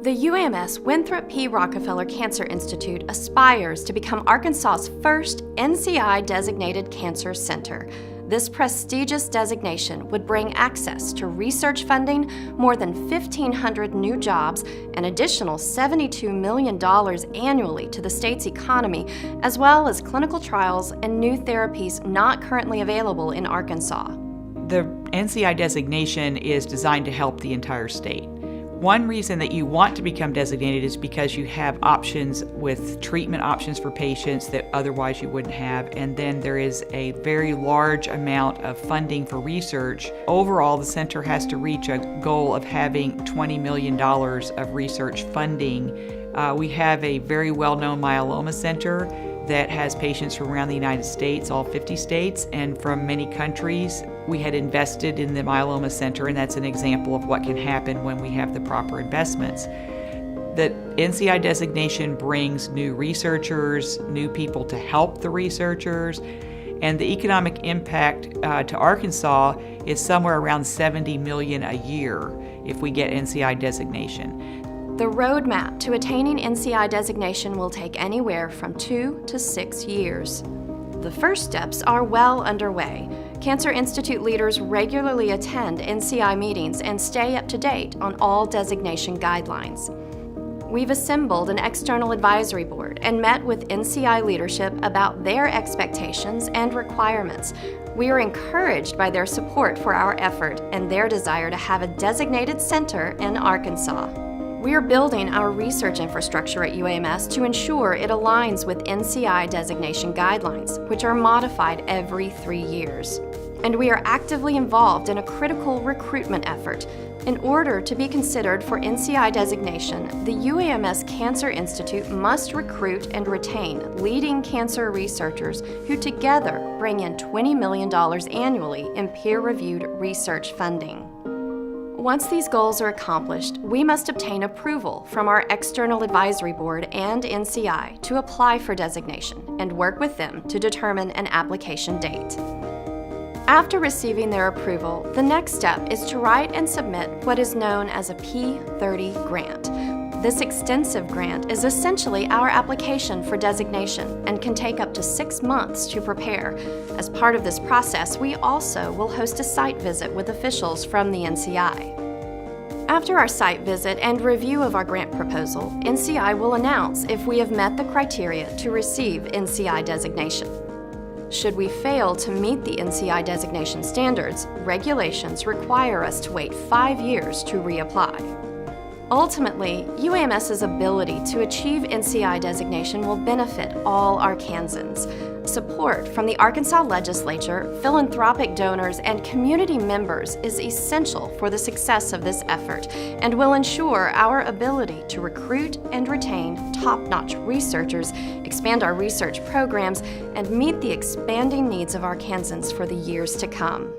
The UAMS Winthrop P. Rockefeller Cancer Institute aspires to become Arkansas's first NCI-designated cancer center. This prestigious designation would bring access to research funding, more than 1,500 new jobs, an additional $72 million annually to the state's economy, as well as clinical trials and new therapies not currently available in Arkansas. The NCI designation is designed to help the entire state. One reason that you want to become designated is because you have options with treatment options for patients that otherwise you wouldn't have, and then there is a very large amount of funding for research. Overall, the center has to reach a goal of having $20 million of research funding. We have a very well-known myeloma center that has patients from around the United States, all 50 states, and from many countries. We had invested in the myeloma center, and that's an example of what can happen when we have the proper investments. The NCI designation brings new researchers, new people to help the researchers, and the economic impact to Arkansas is somewhere around $70 million a year if we get NCI designation. The roadmap to attaining NCI designation will take anywhere from 2 to 6 years. The first steps are well underway. Cancer Institute leaders regularly attend NCI meetings and stay up to date on all designation guidelines. We've assembled an external advisory board and met with NCI leadership about their expectations and requirements. We are encouraged by their support for our effort and their desire to have a designated center in Arkansas. We are building our research infrastructure at UAMS to ensure it aligns with NCI designation guidelines, which are modified every 3 years. And we are actively involved in a critical recruitment effort. In order to be considered for NCI designation, the UAMS Cancer Institute must recruit and retain leading cancer researchers who together bring in $20 million annually in peer-reviewed research funding. Once these goals are accomplished, we must obtain approval from our external advisory board and NCI to apply for designation and work with them to determine an application date. After receiving their approval, the next step is to write and submit what is known as a P30 grant. This extensive grant is essentially our application for designation and can take up to 6 months to prepare. As part of this process, we also will host a site visit with officials from the NCI. After our site visit and review of our grant proposal, NCI will announce if we have met the criteria to receive NCI designation. Should we fail to meet the NCI designation standards, regulations require us to wait 5 years to reapply. Ultimately, UAMS's ability to achieve NCI designation will benefit all Arkansans. Support from the Arkansas legislature, philanthropic donors, and community members is essential for the success of this effort and will ensure our ability to recruit and retain top-notch researchers, expand our research programs, and meet the expanding needs of Arkansans for the years to come.